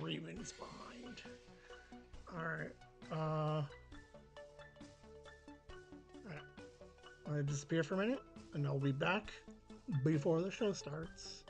3 minutes behind. Alright, uh... Alright. I'm gonna disappear for a minute, and I'll be back before the show starts.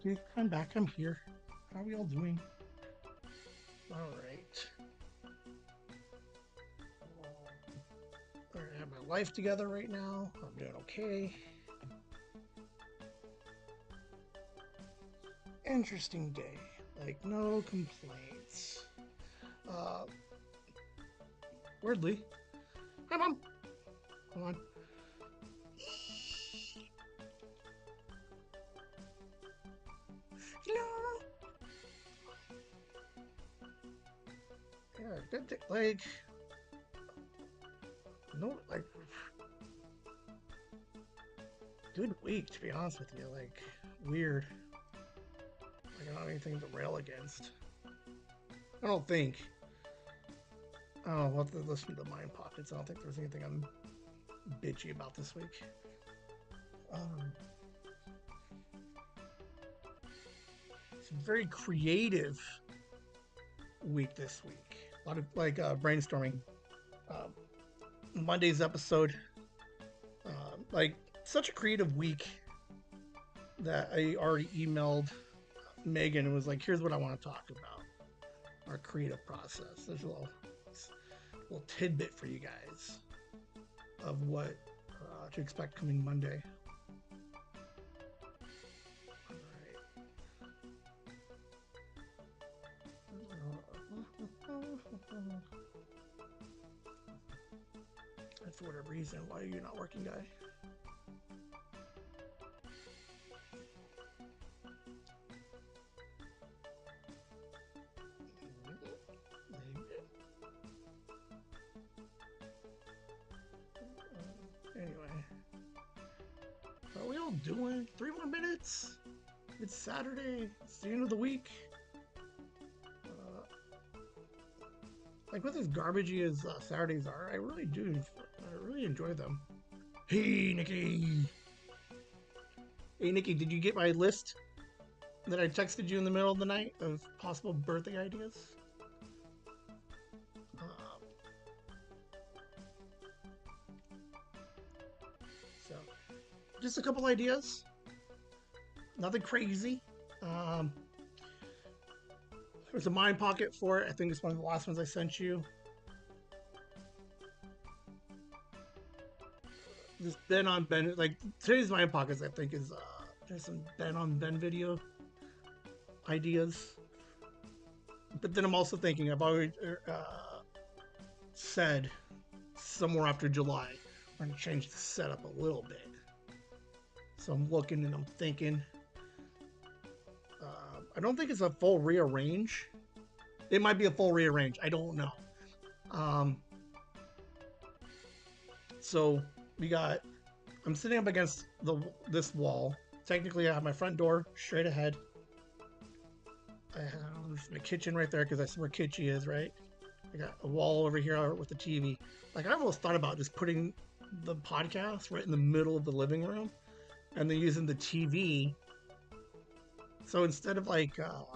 Okay, I'm back. I'm here. How are we all doing? All right. I have my life together right now. I'm doing okay. Interesting day. Like, no complaints. Uh, weirdly. Hi, Mom. Hold on. Hello. good like no like good week to be honest with you. Like weird. Like I don't have anything to rail against. I don't think. Oh, we'll have to listen to the Mind Pockets. I don't think there's anything I'm bitchy about this week. It's a very creative week this week. A lot of like brainstorming. Monday's episode, like such a creative week that I already emailed Megan and was like, "Here's what I want to talk about. Our creative process." There's a little tidbit for you guys of what to expect coming Monday. And for whatever reason, why are you not working, guy? Anyway, how are we all doing? 3 more minutes. It's Saturday. It's the end of the week. Like with as garbagey as Saturdays are, I really enjoy them. Hey, Nikki. Hey, Nikki, did you get my list that I texted you in the middle of the night of possible birthday ideas? So, just a couple ideas. Nothing crazy. There's a Mind Pocket for it. I think it's one of the last ones I sent you. This Ben on Ben, like today's Mind Pockets, I think is there's some Ben on Ben video ideas. But then I'm also thinking I've already said somewhere after July we're gonna change the setup a little bit. So I'm looking and I'm thinking. I don't think it's a full rearrange. It might be a full rearrange. I don't know. So we got. I'm sitting up against this wall. Technically, I have my front door straight ahead. I have my kitchen right there because that's where Kitschy is, right? I got a wall over here with the TV. Like I almost thought about just putting the podcast right in the middle of the living room, and then using the TV. So instead of like the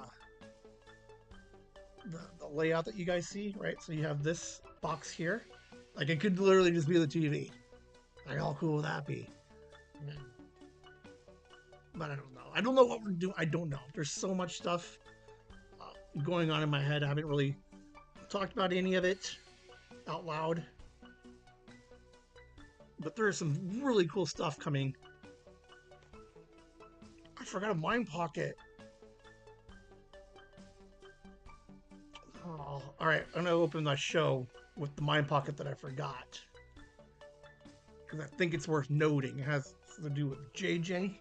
layout that you guys see, right? So you have this box here. Like it could literally just be the TV. Like how cool would that be? But I don't know. I don't know what we're doing. I don't know. There's so much stuff going on in my head. I haven't really talked about any of it out loud. But there's some really cool stuff coming. I forgot a Mind Pocket. Oh, all right, I'm gonna open my show with the Mind Pocket that I forgot because I think it's worth noting. It has to do with JJ,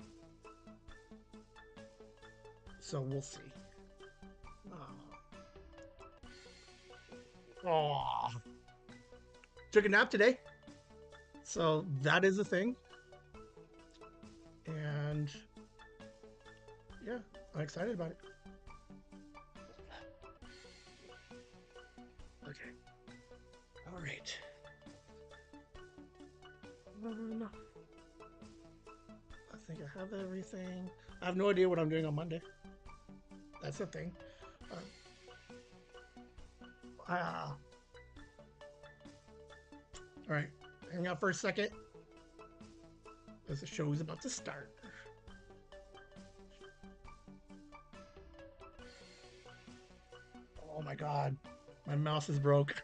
so we'll see. Oh, took a nap today, so that is a thing, and yeah, I'm excited about it. Okay. All right. I think I have everything. I have no idea what I'm doing on Monday. That's the thing. All right. Hang out for a second. As the show is about to start. Oh my god. My mouse is broke.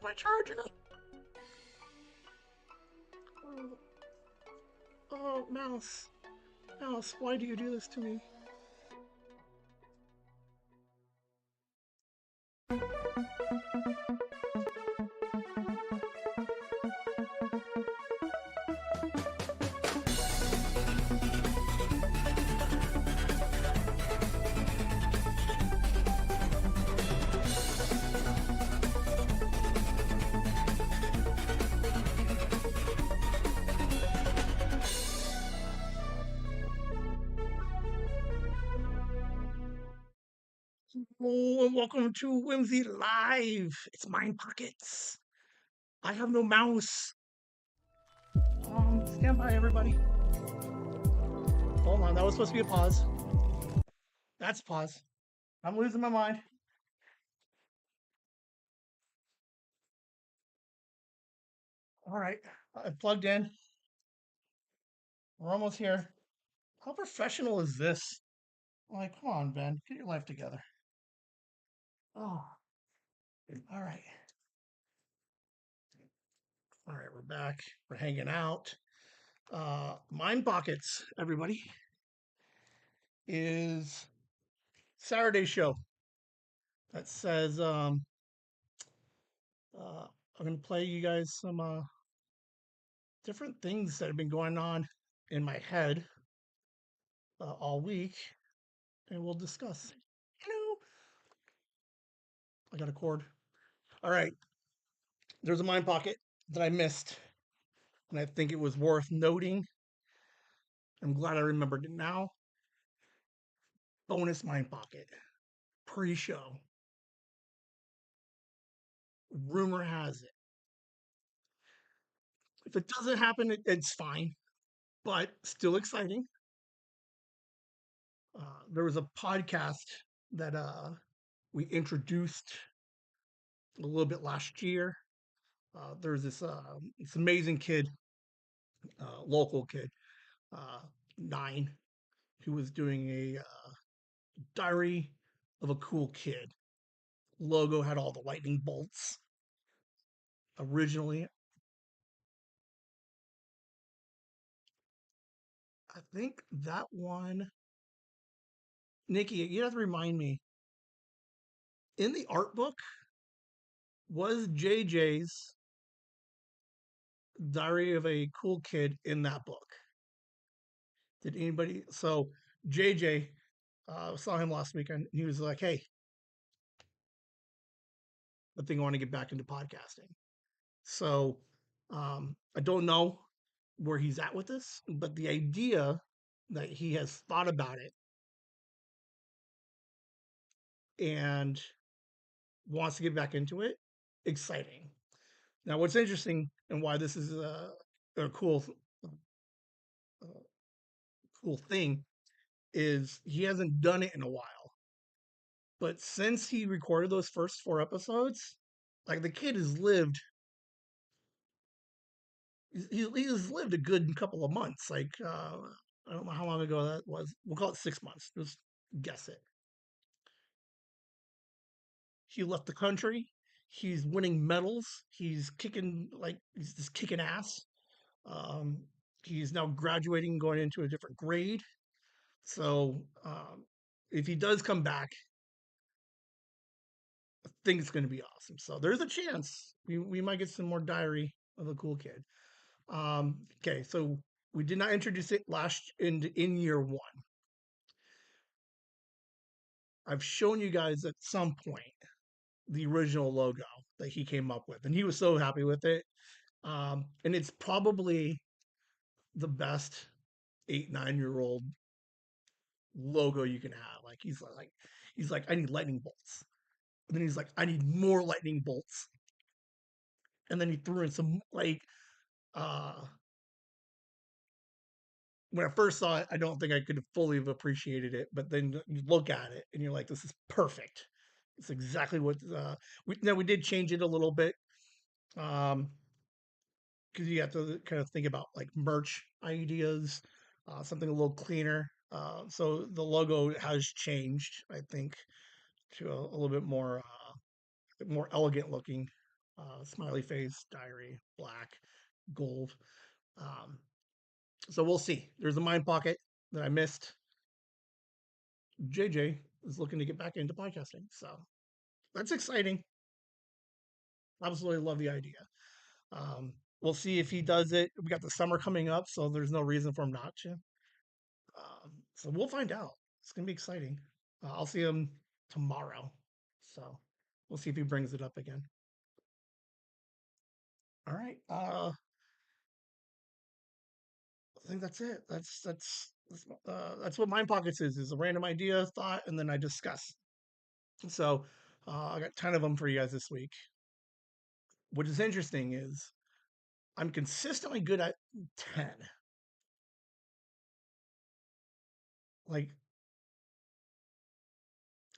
My charger. Oh, mouse. Mouse, why do you do this to me? Oh, and welcome to Whimsy Live. It's Mind Pockets. I have no mouse. Stand by, everybody. Hold on, that was supposed to be a pause. That's a pause. I'm losing my mind. All right, I plugged in. We're almost here. How professional is this? Like, come on, Ben, get your life together. Oh, all right. All right, we're back. We're hanging out. Mind Pockets, everybody, is Saturday show that says I'm gonna play you guys some different things that have been going on in my head all week, and we'll discuss. Hello, I got a cord. All right, there's a mind pocket that I missed, and I think it was worth noting. I'm glad I remembered it now. Bonus mind pocket pre-show. Rumor has it, if it doesn't happen, it's fine, but still exciting. There was a podcast that we introduced a little bit last year. There's this amazing kid, local kid, uh, 9, who was doing a diary of a cool kid. Logo had all the lightning bolts. Originally, I think that one, Nikki, you have to remind me. In the art book, was JJ's Diary of a Cool Kid in that book? Did anybody? So JJ, saw him last weekend. He was like, "Hey, I think I want to get back into podcasting." So I don't know where he's at with this, but the idea that he has thought about it and wants to get back into it, exciting. Now, what's interesting and why this is a uh, cool thing is he hasn't done it in a while, but since he recorded those first 4 episodes, like the kid has lived. He's lived a good couple of months. Like I don't know how long ago that was. We'll call it 6 months. Just guess it. He left the country. He's winning medals. He's just kicking ass. Um, he's now graduating, going into a different grade. So if he does come back, I think it's going to be awesome. So there's a chance we might get some more diary of a cool kid. Okay, so we did not introduce it last in year one. I've shown you guys at some point the original logo that he came up with, and he was so happy with it. And it's probably the best 8, 9 year old logo you can have. Like he's like, I need lightning bolts. And then he's like, I need more lightning bolts. And then he threw in some like uh when I first saw it, I don't think I could have fully have appreciated it. But then you look at it and you're like, this is perfect. It's exactly what we did change it a little bit. Um because you have to kind of think about like merch ideas, something a little cleaner. So the logo has changed, I think, to a little bit more elegant looking. Smiley face, diary, black, gold. Um, so we'll see. There's a mind pocket that I missed. JJ is looking to get back into podcasting, so that's exciting. Absolutely love the idea. We'll see if he does it. We got the summer coming up, so there's no reason for him not to. So we'll find out. It's gonna be exciting. I'll see him tomorrow, so we'll see if he brings it up again. All right. I think that's it. That's what Mind Pockets is a random idea, thought, and then I discuss. So I got 10 of them for you guys this week. What is interesting is I'm consistently good at 10. Like,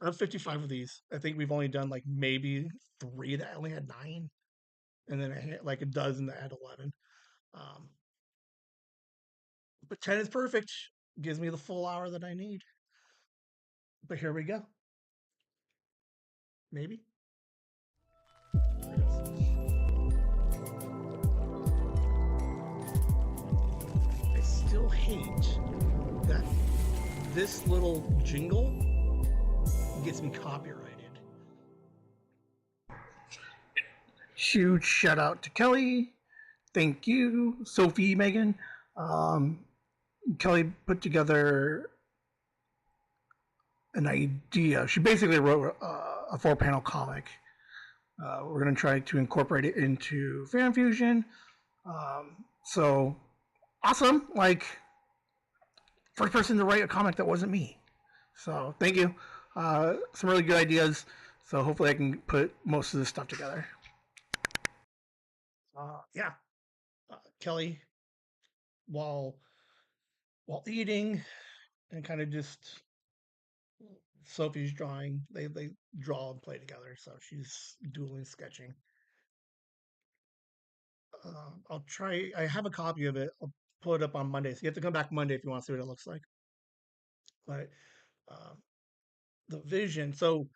I have 55 of these. I think we've only done like maybe 3 that only had 9, and then I had like a dozen that had 11. Um, but 10 is perfect. Gives me the full hour that I need. But here we go. Maybe. There it is. I still hate that this little jingle gets me copyrighted. Huge shout out to Kelly. Thank you, Sophie, Megan. Um, Kelly put together an idea. She basically wrote a 4-panel comic. We're going to try to incorporate it into Fan Fusion. So awesome! Like, first person to write a comic that wasn't me. So thank you. Some really good ideas. So hopefully I can put most of this stuff together. Yeah, Kelly, while eating and kind of just Sophie's drawing, they draw and play together. So she's dueling sketching. I'll try. I have a copy of it. I'll pull it up on Monday. So you have to come back Monday if you want to see what it looks like. But uh, the vision. So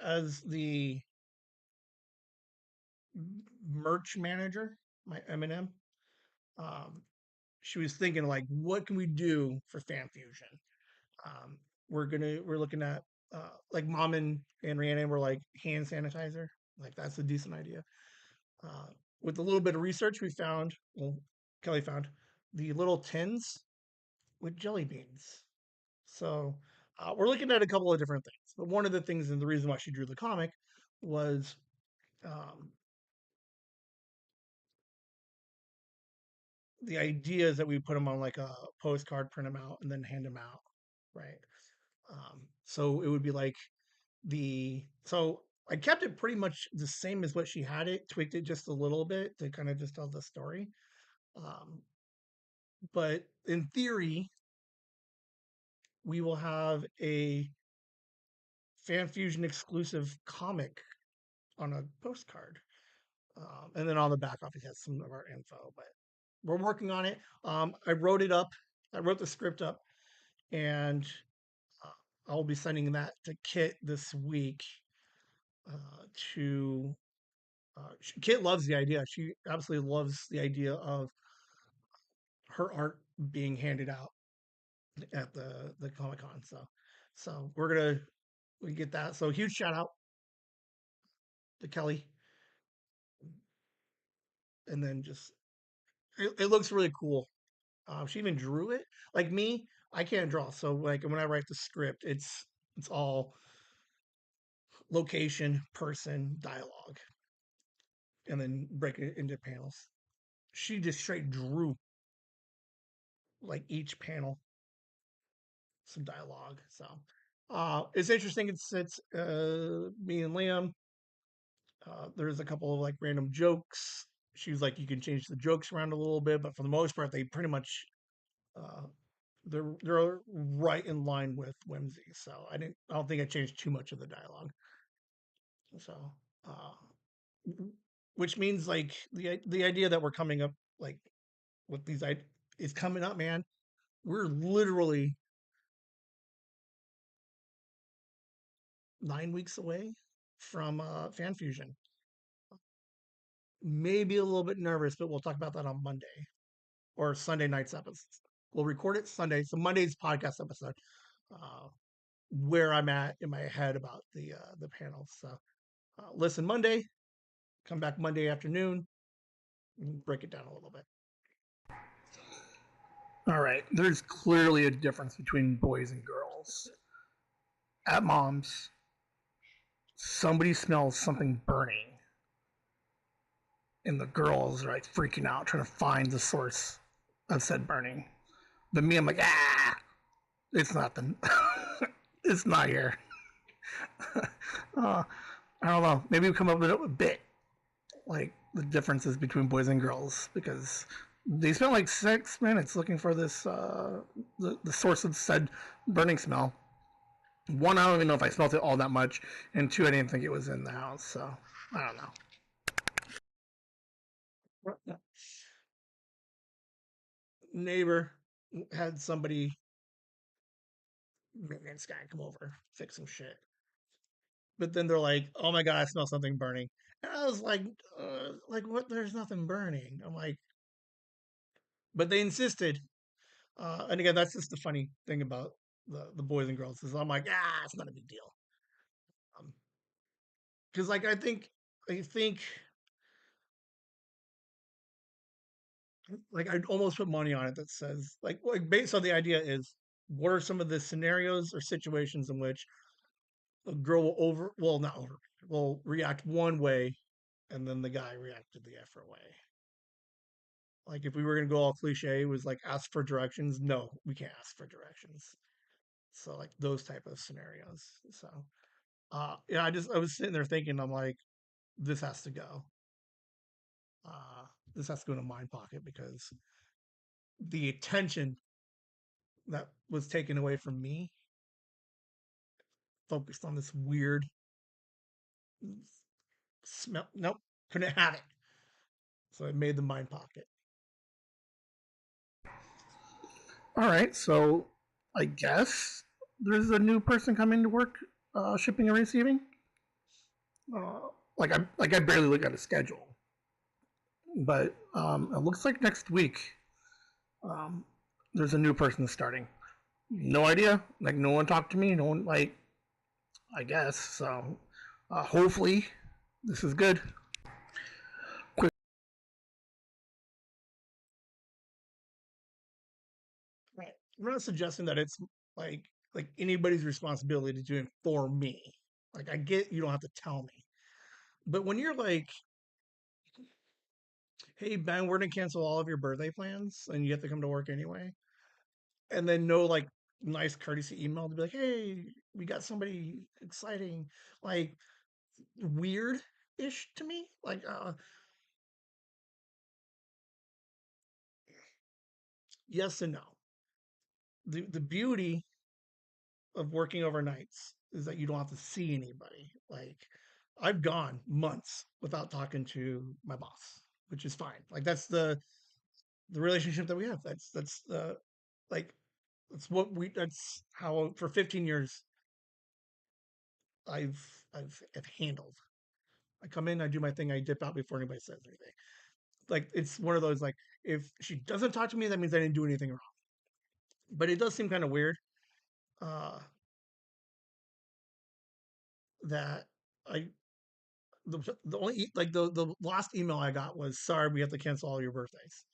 as the merch manager, my M&M, um, she was thinking like, what can we do for Fan Fusion? Um, we're looking at like Mom and Rhiannon were like hand sanitizer. Like that's a decent idea. Uh, with a little bit of research, we found, well, Kelly found the little tins with jelly beans. So we're looking at a couple of different things. But one of the things, and the reason why she drew the comic, was um, the idea is that we put them on like a postcard, print them out, and then hand them out, right? So it would be like so I kept it pretty much the same as what she had it, tweaked it just a little bit to kind of just tell the story. Um, but in theory, we will have a Fan Fusion exclusive comic on a postcard. And then on the back office has some of our info, but we're working on it. I wrote it up. I wrote the script up, and I'll be sending that to Kit this week. To Kit loves the idea. She absolutely loves the idea of her art being handed out at the Comic Con. So we get that. So huge shout out to Kelly, and then just it looks really cool. She even drew it. Like me, I can't draw, so like when I write the script, it's all location, person, dialogue, and then break it into panels. She just straight drew like each panel some dialogue. So it's interesting. It's me and Liam. There's a couple of like random jokes. She was like, you can change the jokes around a little bit, but for the most part, they pretty much uh, they're right in line with Whimsy. So I don't think I changed too much of the dialogue. So which means like the idea that we're coming up like with these is coming up, man. We're literally 9 weeks away from Fan Fusion. Maybe a little bit nervous, but we'll talk about that on Monday or Sunday night's episode. We'll record it Sunday, so Monday's podcast episode. Uh, where I'm at in my head about the panels. So listen Monday, come back Monday afternoon, and break it down a little bit. All right, there's clearly a difference between boys and girls. At mom's, somebody smells something burning, and the girls are like freaking out, trying to find the source of said burning. But me, I'm like, it's nothing. It's not here. uh, I don't know. Maybe we come up with a bit like the differences between boys and girls because they spent like 6 minutes looking for this the source of said burning smell. One, I don't even know if I smelled it all that much, and two, I didn't think it was in the house. So I don't know. Neighbor had somebody maintenance guy come over fix some shit, but then they're like, "Oh my god, I smell something burning," and I was like what? There's nothing burning. I'm like, but they insisted. And again, that's just the funny thing about the boys and girls is I'm like, it's not a big deal. Because like I think like I'd almost put money on it that says like based on the idea is what are some of the scenarios or situations in which a girl will not over will react one way and then the guy reacted the effort way. Like if we were gonna go all cliche, it was like ask for directions. No, we can't ask for directions. So like those type of scenarios. So yeah, I was sitting there thinking, I'm like, this has to go. Uh, this has to go in a mind pocket because the attention that was taken away from me focused on this weird smell. Nope, couldn't have it. So I made the mind pocket. All right, so I guess there's a new person coming to work, shipping and receiving. Like I barely look at a schedule, but it looks like next week um, there's a new person starting. No idea. Like no one talked to me. No one like. I guess so. Hopefully, this is good. Quick. Right. I'm not suggesting that it's like like anybody's responsibility to inform me. Like I get you don't have to tell me, but when you're like, "Hey Ben, we're gonna cancel all of your birthday plans, and you have to come to work anyway," and then no like nice courtesy email to be like, "Hey, we got somebody exciting," like weird ish to me. Like, yes and no. The beauty of working overnights is that you don't have to see anybody. Like I've gone months without talking to my boss, which is fine. Like that's the relationship that we have. That's the like that's how for 15 years I've I've handled. I come in, I do my thing, I dip out before anybody says anything. Like it's one of those like if she doesn't talk to me, that means I didn't do anything wrong. But it does seem kind of weird uh, that I the only like the last email I got was sorry we have to cancel all your birthdays.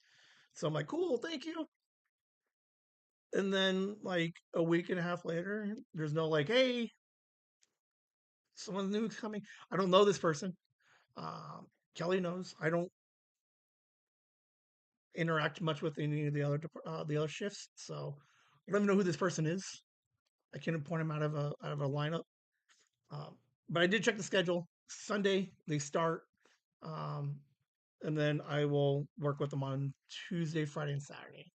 So I'm like cool, thank you. And then like a week and a half later, there's no like hey someone new is coming. I don't know this person. Kelly knows I don't interact much with any of the other shifts, so I don't even know who this person is. I can't point him out of a lineup. Um, but I did check the schedule. Sunday they start, um, and then I will work with them on Tuesday, Friday, and Saturday.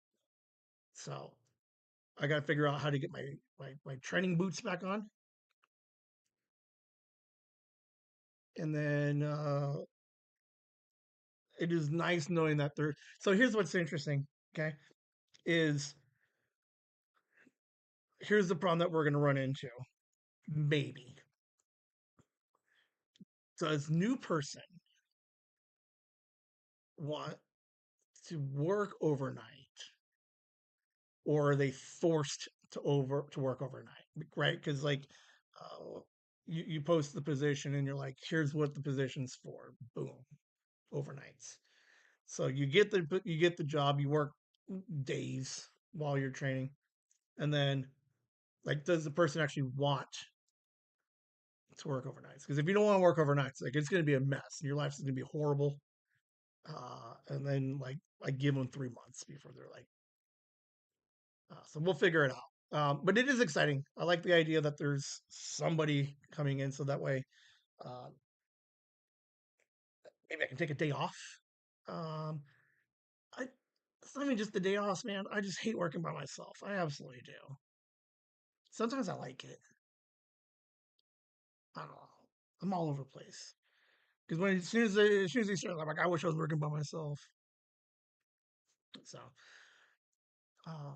So I got to figure out how to get my training boots back on, and then it is nice knowing that they're. So here's what's interesting. Okay, is here's the problem that we're going to run into. Maybe does new person want to work overnight, or are they forced to work overnight? Right? Because like you post the position and you're like, here's what the position's for. Boom, overnights. So you get the job. You work days while you're training, and then like, does the person actually want to work overnights? Because if you don't want to work overnights, like it's going to be a mess. And your life's going to be horrible. And then like I give them 3 months before they're like, so we'll figure it out. But it is exciting. I like the idea that there's somebody coming in, so that way uh, maybe I can take a day off. Um, I It's not even just the day off, man. I just hate working by myself. I absolutely do. Sometimes I like it. I don't know. I'm all over the place. Because when as soon as they start, I'm like, I wish I was working by myself. So uh,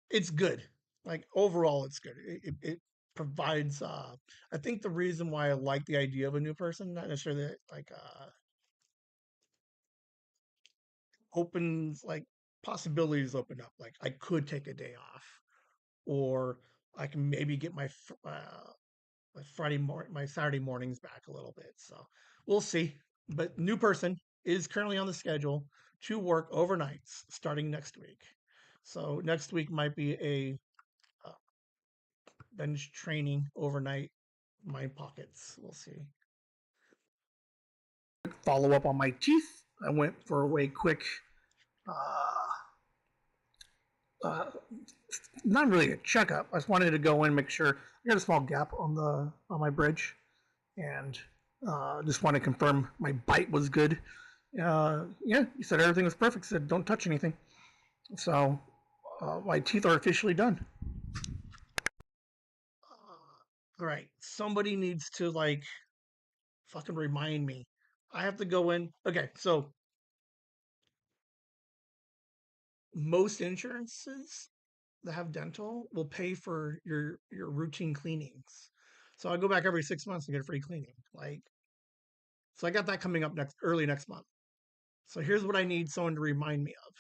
it's good. Like overall, it's good. It provides. I think the reason why I like the idea of a new person, not necessarily like opens like possibilities open up. Like I could take a day off, or I can maybe get my Saturday mornings back a little bit. So we'll see. But new person is currently on the schedule to work overnights starting next week. So next week might be a bench training overnight mind pockets. We'll see. Follow up on my teeth. I went for a quick, uh, uh, not really a checkup. I just wanted to go in and make sure I got a small gap on my bridge, and just want to confirm my bite was good. Yeah, he said everything was perfect. He said don't touch anything. So my teeth are officially done. All right, somebody needs to like fucking remind me. I have to go in. Okay, so most insurances that have dental will pay for your routine cleanings. So I go back every 6 months and get a free cleaning. Like, so I got that coming up next month. So here's what I need someone to remind me of.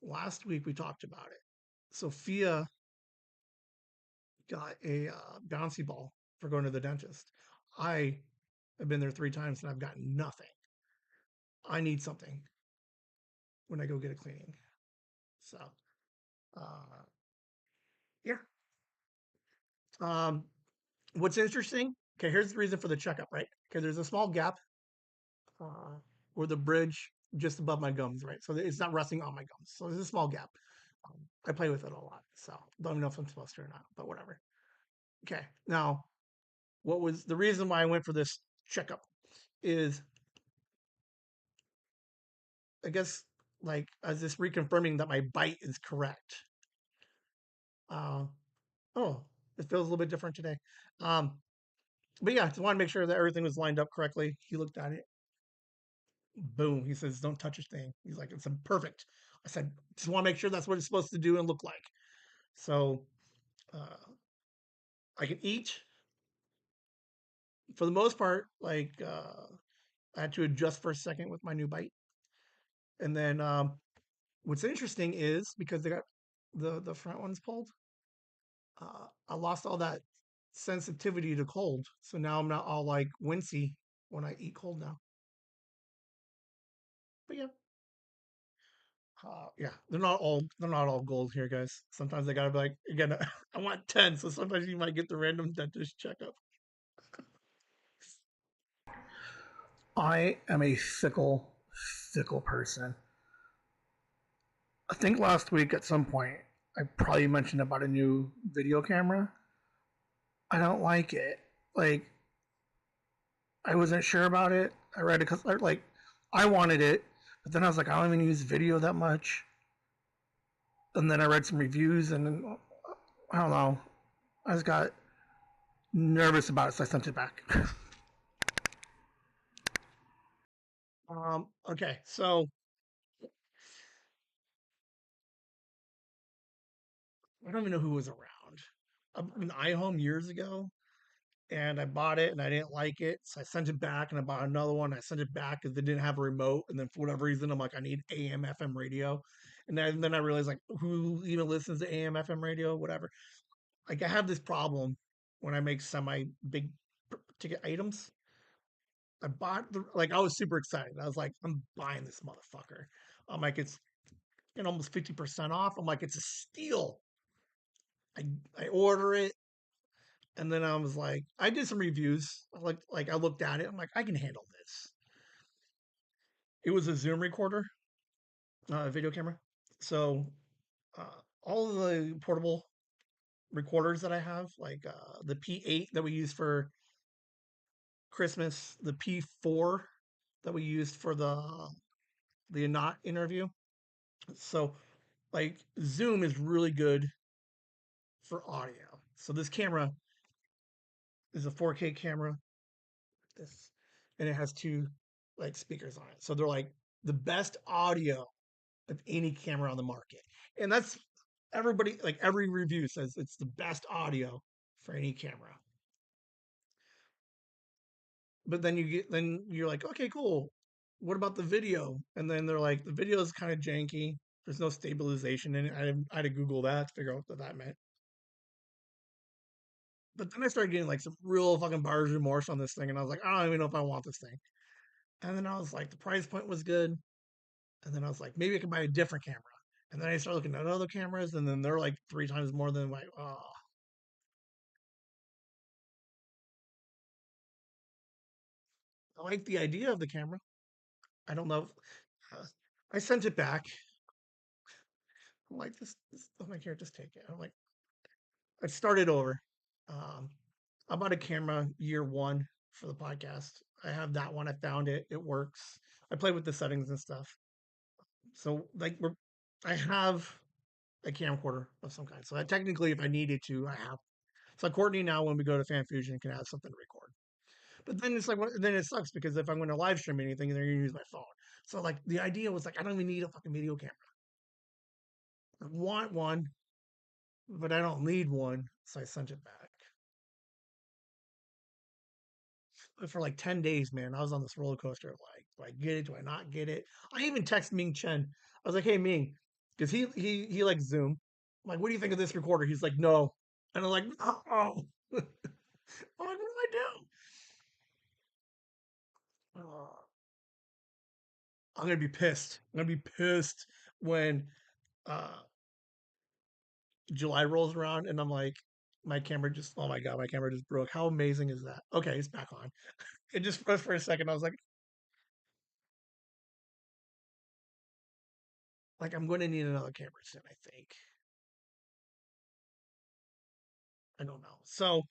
Last week we talked about it. Sophia got a bouncy ball for going to the dentist. I have been there 3 times and I've gotten nothing. I need something when I go get a cleaning. So, uh, yeah. Um, what's interesting? Okay, here's the reason for the checkup, right? Okay, there's a small gap uh, where the bridge just above my gums, right? So it's not resting on my gums. So there's a small gap. I play with it a lot, so don't even know if I'm supposed to or not, but whatever. Okay, now what was the reason why I went for this checkup is I guess like I was just reconfirming that my bite is correct. Uh, oh, it feels a little bit different today. Um, but yeah, just want to make sure that everything was lined up correctly. He looked at it. Boom. He says, "Don't touch a thing." He's like, "It's perfect." I said, "Just want to make sure that's what it's supposed to do and look like." So uh, I can eat for the most part. Like I had to adjust for a second with my new bite, and then what's interesting is because they got the front ones pulled, I lost all that sensitivity to cold. So now I'm not all like wincy when I eat cold now. But yeah, yeah, they're not all gold here, guys. Sometimes they gotta be like again. I want 10, so sometimes you might get the random dentist checkup. I am a fickle person. I think last week at some point I probably mentioned about a new video camera. I don't like it. Like I wasn't sure about it. I read it because like I wanted it, but then I was like, I don't even use video that much. And then I read some reviews, and then, I don't know. I just got nervous about it, so I sent it back. Okay, so I don't even know who was around. An iHome years ago, and I bought it and I didn't like it, so I sent it back and I bought another one. I sent it back because they didn't have a remote, and then for whatever reason, I'm like, I need AM FM radio, and then I realized like who even listens to AM FM radio, whatever. Like I have this problem when I make semi big ticket items. I bought the like I was super excited. I was like, I'm buying this motherfucker. I'm like, it's almost 50% off. I'm like, it's a steal. I I order it, and then I was like, I did some reviews. Like I looked at it. I'm like, I can handle this. It was a Zoom recorder, video camera. So uh, all of the portable recorders that I have, like the P8 that we use for Christmas, the P4 that we used for the not interview. So like Zoom is really good for audio. So this camera is a 4K camera. This and it has two like speakers on it. So they're like the best audio of any camera on the market. And that's everybody like every review says it's the best audio for any camera. But then you're like, okay, cool. What about the video? And then they're like, the video is kind of janky. There's no stabilization in it. I had to Google that to figure out what that meant. But then I started getting like some real fucking buyer's remorse on this thing, and I was like, I don't even know if I want this thing. And then I was like, the price point was good, and then I was like, maybe I could buy a different camera. And then I started looking at other cameras, and then they're like three times more than my. Oh, I like the idea of the camera. I don't know. I sent it back. I'm like, this. I'm like, here, just take it. I'm like, I started over. Um, I bought a camera year one for the podcast. I have that one. I found it. It works. I play with the settings and stuff. So like I have a camcorder of some kind. So technically, if I needed to, I have. So Courtney now, when we go to Fan Fusion, can have something to record. But then it's like, then it sucks because if I'm going to live stream anything, they're going to use my phone. So like the idea was like, I don't even need a fucking video camera. I want one, but I don't need one. So I sent it back. But for like 10 days, man, I was on this roller coaster of like, do I get it? Do I not get it? I even text Ming Chen. I was like, hey Ming, because he likes Zoom. I'm like, what do you think of this recorder? He's like, no. And I'm like, oh. I'm like, what do I do? I'm gonna be pissed. I'm gonna be pissed when uh July rolls around and I'm like, my camera just, oh my god, my camera just broke. How amazing is that? Okay, it's back on. It just froze for a second. I was like I'm going to need another camera soon. I think. I don't know. So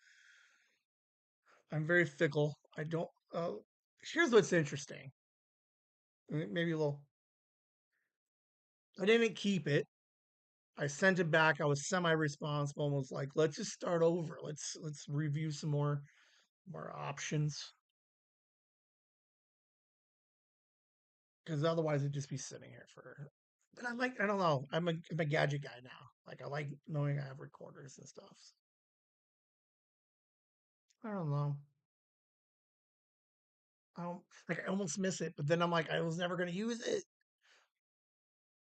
I'm very fickle. I don't. Here's what's interesting. Maybe a little. I didn't keep it. I sent it back. I was semi-responsible and was like, let's just start over. Let's review some more options because otherwise it'd just be sitting here for. But I don't know. I'm a gadget guy now. Like I like knowing I have recorders and stuff. I don't know. I don't like. I almost miss it, but then I'm like, I was never gonna use it.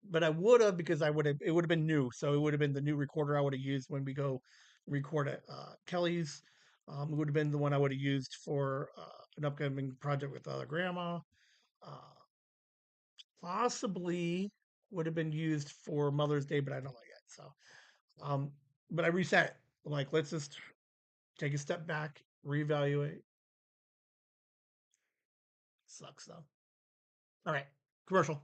But I would have because I would have. It would have been new, so it would have been the new recorder I would have used when we go record at Kelly's. It would have been the one I would have used for an upcoming project with Grandma. Uh, Possibly would have been used for Mother's Day, but I don't know yet. So, um, but I reset it. I'm like, let's just take a step back, reevaluate. Sucks though. All right, commercial.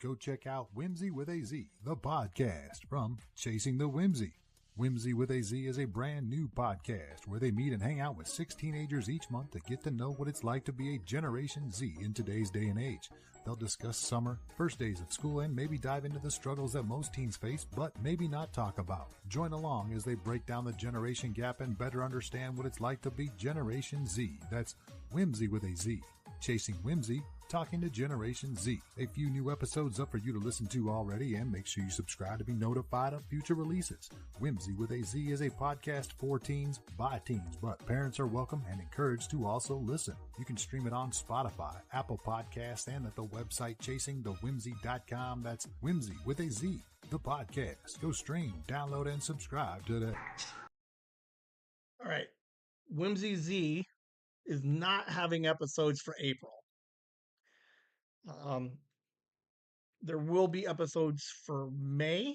Go check out Whimsy with a Z, the podcast from Chasing the Whimsy. Whimsy with a Z is a brand new podcast where they meet and hang out with 6 teenagers each month to get to know what it's like to be a Generation Z in today's day and age. They'll discuss summer, first days of school, and maybe dive into the struggles that most teens face, but maybe not talk about. Join along as they break down the generation gap and better understand what it's like to be Generation Z. That's Whimsy with a Z. Chasing Whimsy, talking to Generation Z. A few new episodes up for you to listen to already, and make sure you subscribe to be notified of future releases. Whimsy with a Z is a podcast for teens, by teens, but parents are welcome and encouraged to also listen. You can stream it on Spotify, Apple Podcasts, and at the website chasingthewhimsy.com. That's Whimsy with a Z, the podcast. Go stream, download, and subscribe today. All right, Whimsy Z is not having episodes for April. Um, there will be episodes for May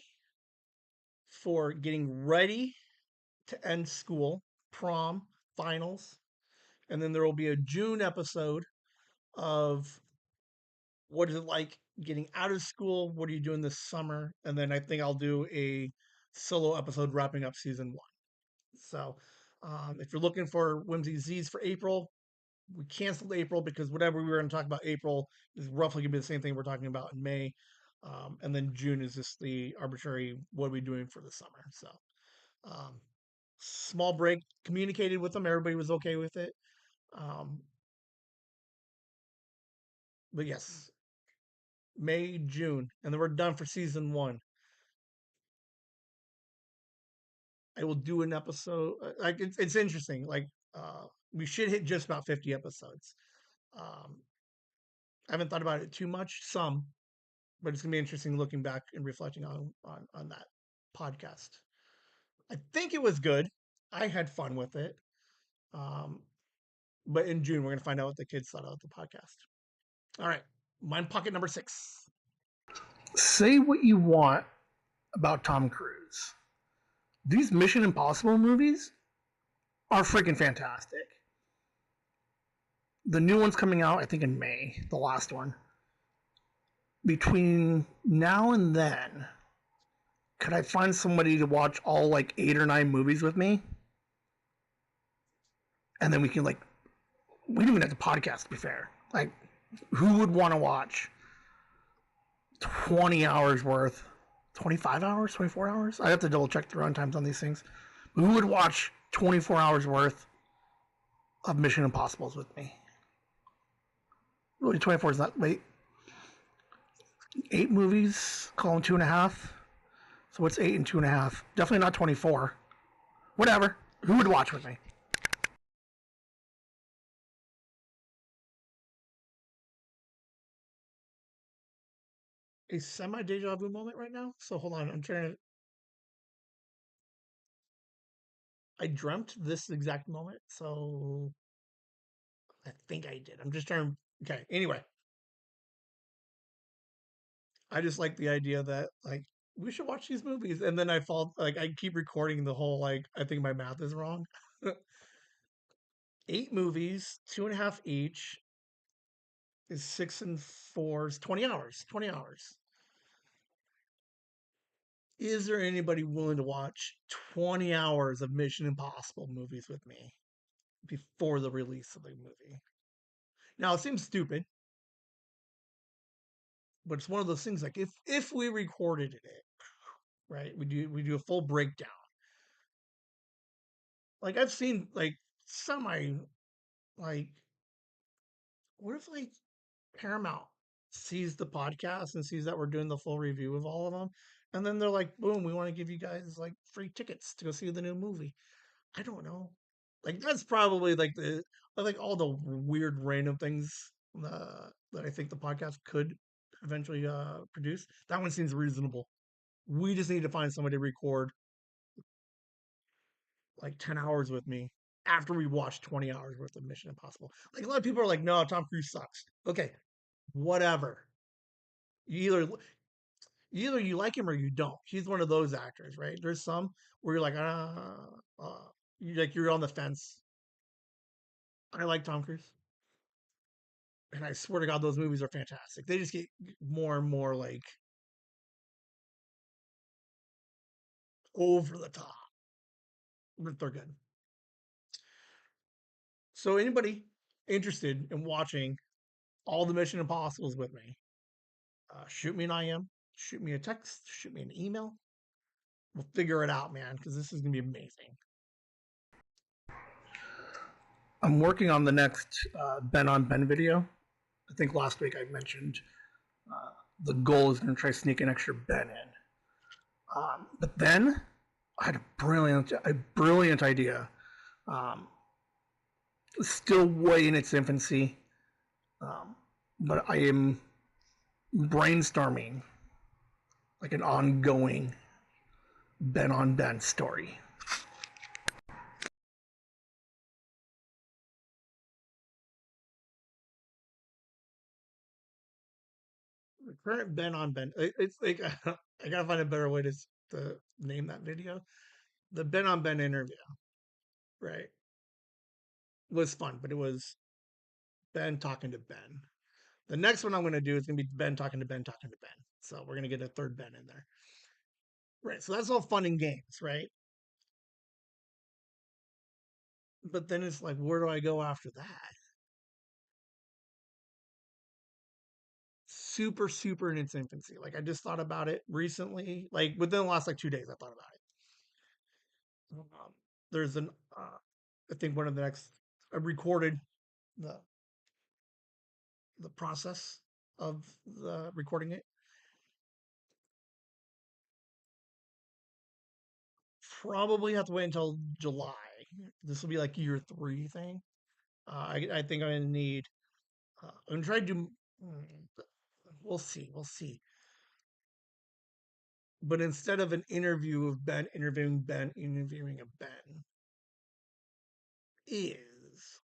for getting ready to end school, prom, finals, and then there will be a June episode of what is it like getting out of school. What are you doing this summer? And then I think I'll do a solo episode wrapping up season one. So if you're looking for Whimsy Z's for April, we canceled April because whatever we were going to talk about April is roughly going to be the same thing we're talking about in May. And then June is just the arbitrary what are we doing for the summer. So um, small break, communicated with them. Everybody was okay with it. Um, but yes, May, June, and then we're done for season one. I will do an episode. Like it's interesting. Like we should hit just about 50 episodes. Um, I haven't thought about it too much. Some, but it's gonna be interesting looking back and reflecting on that podcast. I think it was good. I had fun with it. Um, but in June, we're gonna find out what the kids thought of the podcast. All right, mine pocket number 6. Say what you want about Tom Cruise. These Mission Impossible movies are freaking fantastic. The new one's coming out, I think, in May, the last one. Between now and then, could I find somebody to watch all like 8 or 9 movies with me? And then we can like, we don't even have to podcast to be fair. Like, who would want to watch 20 hours worth, 25 hours, 24 hours? I have to double check the run times on these things. But who would watch 24 hours worth of Mission Impossibles with me? Really, 24 is not, wait. 8 movies, call them 2.5. So what's 8 and 2.5? Definitely not 24. Whatever. Who would watch with me? A semi deja vu moment right now. So hold on, I'm trying to. I dreamt this exact moment, so I think I did. I'm just trying. Okay. Anyway, I just like the idea that like we should watch these movies, and then I fall like I keep recording the whole like I think my math is wrong. 8 movies, 2.5 each is 6 and 4 is 20 hours. 20 hours. Is there anybody willing to watch 20 hours of Mission Impossible movies with me before the release of the movie? Now it seems stupid, but it's one of those things like if we recorded it, right? We do a full breakdown. Like I've seen like semi like what if like Paramount sees the podcast and sees that we're doing the full review of all of them, and then they're like, boom, we want to give you guys like free tickets to go see the new movie. I don't know. Like that's probably like the like all the weird random things that I think the podcast could eventually produce. That one seems reasonable. We just need to find somebody to record like 10 hours with me after we watch 20 hours worth of Mission Impossible. Like a lot of people are like, no, Tom Cruise sucks. Okay, whatever. You either you like him or you don't. He's one of those actors, right? There's some where you're like, you're on the fence. I like Tom Cruise, and I swear to God, those movies are fantastic. They just get more and more like over the top, but they're good. So anybody interested in watching all the Mission Impossibles with me, shoot me an IM, shoot me a text, shoot me an email. We'll figure it out, man, because this is gonna be amazing. I'm working on the next Ben on Ben video. I think last week I mentioned the goal is going to try to sneak an extra Ben in. But then I had a brilliant idea. Um, Still way in its infancy, but I am brainstorming like an ongoing Ben on Ben story. The current Ben on Ben, it's like I gotta find a better way to name that video. The Ben on Ben interview, right, was fun, but it was Ben talking to Ben. The next one I'm going to do is going to be Ben talking to Ben talking to Ben. So we're going to get a third Ben in there. Right. So that's all fun and games, right? But then it's like, where do I go after that? Super, super in its infancy. Like I just thought about it recently. Like within the last like 2 days, I thought about it. There's an, I think one of the next, I recorded the the process of the recording it. Probably have to wait until July. This will be like year 3 thing. I think I'm gonna need. I'm gonna try to do. We'll see. We'll see. But instead of an interview of Ben interviewing Ben interviewing a Ben, is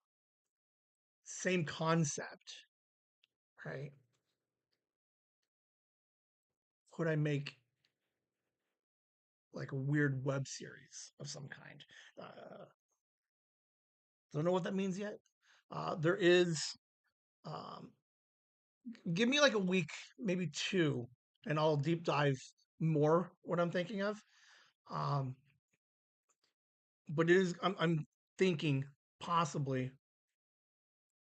same concept, right? Could I make like a weird web series of some kind? Don't know what that means yet. There is. Um, Give me like a week, maybe 2, and I'll deep dive more what I'm thinking of. Um, but it is. I'm thinking possibly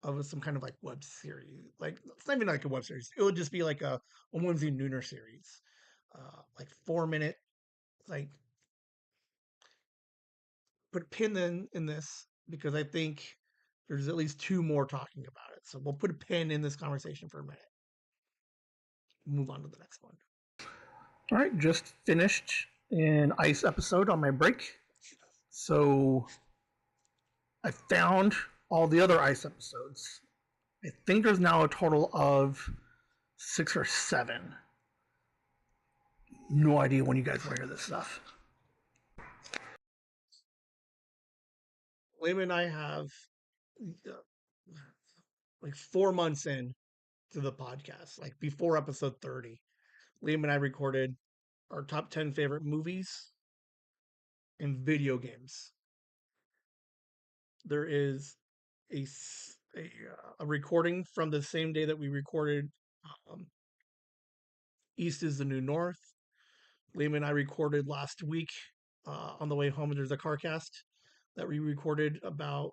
of some kind of like web series. Like it's not even like a web series. It would just be like a Whimsy Nooner series, like 4 minute. Like put a pin in this because I think there's at least 2 more talking about it. So we'll put a pin in this conversation for a minute. Move on to the next one. All right, just finished an ice episode on my break. So I found all the other ice episodes. I think there's now a total of 6 or 7. No idea when you guys want to hear this stuff. Liam and I have uh, like 4 months in to the podcast, like before episode 30. Liam and I recorded our top 10 favorite movies and video games. There is a recording from the same day that we recorded um, East is the New North. Liam and I recorded last week on the way home. There's a car cast that we recorded about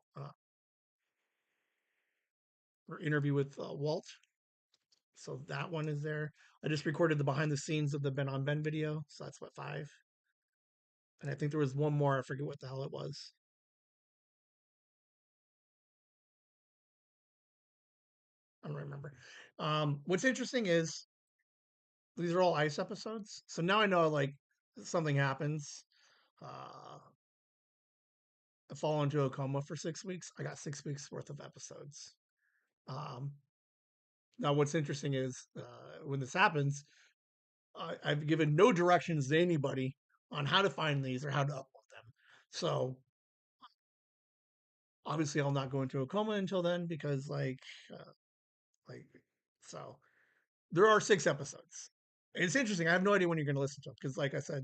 our interview with Walt. So that one is there. I just recorded the behind the scenes of the Ben on Ben video. So that's what 5. And I think there was one more. I forget what the hell it was. I don't remember. What's interesting is these are all ice episodes. So now I know like something happens. Uh, I fall into a coma for 6 weeks. I got 6 weeks worth of episodes. Um, Now, what's interesting is when this happens, I've given no directions to anybody on how to find these or how to upload them. So obviously, I'll not go into a coma until then because, like, so there are 6 episodes. It's interesting. I have no idea when you're going to listen to them because, like I said,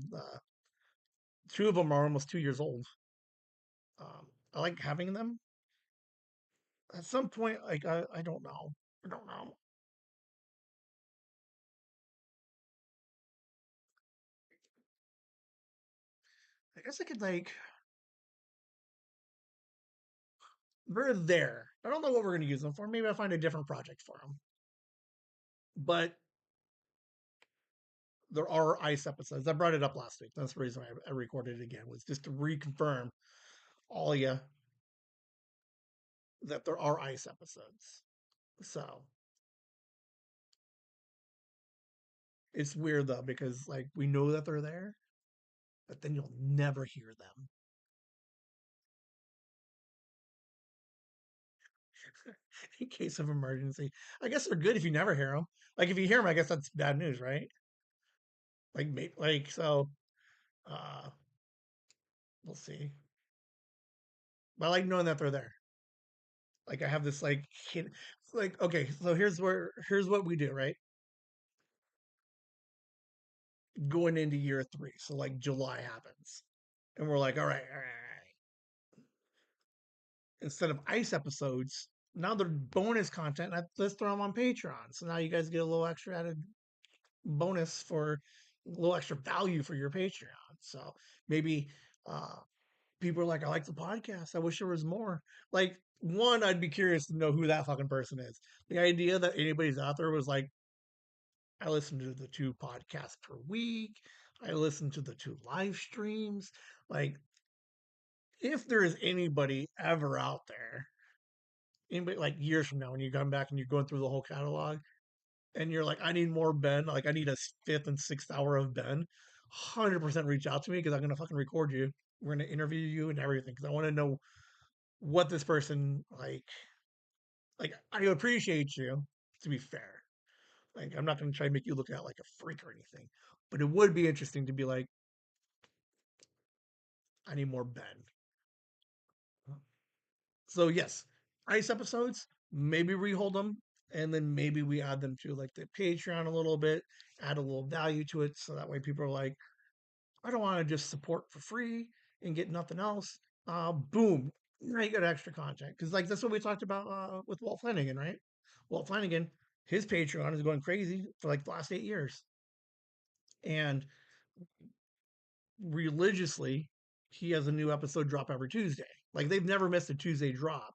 2 of them are almost 2 years old. I like having them. At some point, like I don't know. I don't know. I guess I could like they're there. I don't know what we're going to use them for. Maybe I'll find a different project for them. But there are ice episodes. I brought it up last week. That's the reason I recorded it again, was just to reconfirm all you that there are ice episodes. So it's weird though, because like we know that they're there, but then you'll never hear them. In case of emergency. I guess they're good if you never hear them. Like if you hear them, I guess that's bad news, right? Like so uh we'll see. But I like knowing that they're there. Like I have this like like okay, so here's what we do, right? Going into year 3. So like July happens. And we're like, all right. Instead of ice episodes, now they're bonus content. Let's throw them on Patreon. So now you guys get a little extra added bonus for a little extra value for your Patreon. So maybe uh, people are like, I like the podcast. I wish there was more. Like, one, I'd be curious to know who that fucking person is. The idea that anybody's out there was like, I listen to the 2 podcasts per week. I listen to the 2 live streams. Like, if there is anybody ever out there, anybody like years from now, when you come back and you're going through the whole catalog and you're like, I need more Ben, like I need a 5th and 6th hour of Ben, 100% reach out to me because I'm going to fucking record you. We're going to interview you and everything because I want to know what this person like I appreciate you, to be fair. Like I'm not gonna try to make you look out like a freak or anything. But it would be interesting to be like, I need more Ben. So yes, ice episodes, maybe rehold them, and then maybe we add them to like the Patreon a little bit, add a little value to it, so that way people are like, I don't want to just support for free and get nothing else. Boom, now you got extra content because like that's what we talked about with Walt Flanagan, right? Walt Flanagan, his Patreon is going crazy for like the last 8 years, and religiously, he has a new episode drop every Tuesday. Like they've never missed a Tuesday drop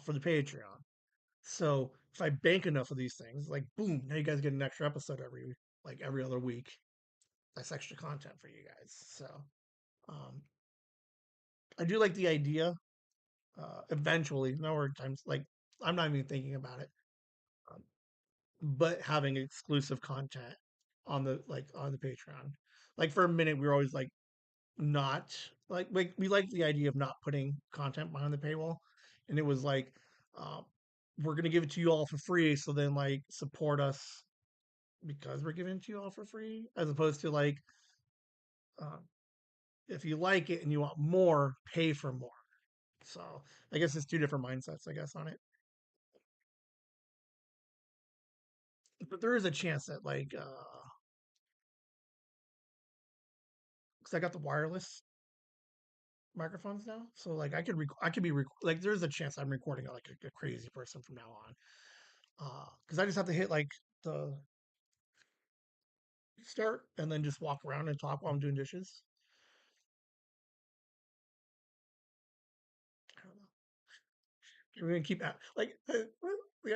for the Patreon. So if I bank enough of these things, like boom, now you guys get an extra episode every other week. That's extra content for you guys. So um, I do like the idea. Eventually, no more times like I'm not even thinking about it, um, but having exclusive content on the Patreon. Like for a minute, we were always like not like we like the idea of not putting content behind the paywall, and it was like uh, we're gonna give it to you all for free, so then like support us because we're giving it to you all for free, as opposed to like uh, if you like it and you want more, pay for more. So I guess it's 2 different mindsets, I guess, on it. But there is a chance that like because I got the wireless microphones now, so like I could be like there's a chance I'm recording like a crazy person from now on. Because I just have to hit like the start and then just walk around and talk while I'm doing dishes. I don't know. We're gonna keep like the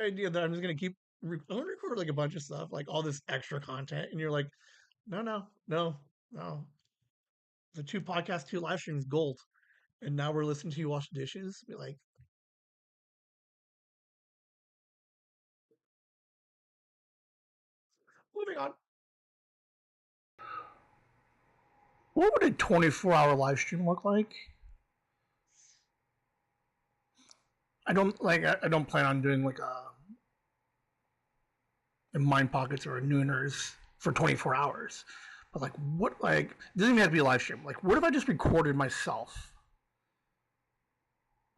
idea that I'm just gonna keep. I'm gonna record like a bunch of stuff, like all this extra content, and you're like, no, no, no, no. The 2 podcasts, 2 live streams, gold, and now we're listening to you wash dishes. Be like, moving on. What would a 24-hour live stream look like? I don't plan on doing like a Mind Pockets or a Nooners for 24 hours. But like what like it doesn't even have to be a live stream. Like what if I just recorded myself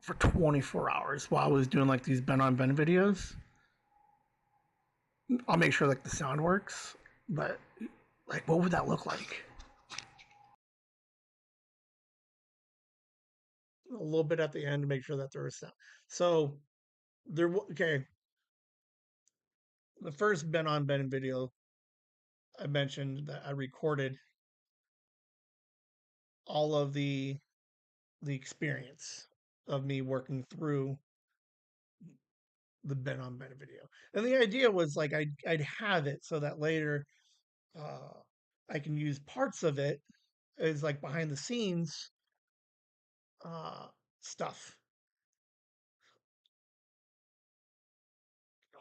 for 24 hours while I was doing like these Ben on Ben videos? I'll make sure like the sound works, but like what would that look like? A little bit at the end to make sure that there is sound. So okay. The first Ben on Ben video, I mentioned that I recorded all of the experience of me working through the Ben on Ben video. And the idea was like I'd have it so that later uh, I can use parts of it as like behind the scenes uh, stuff.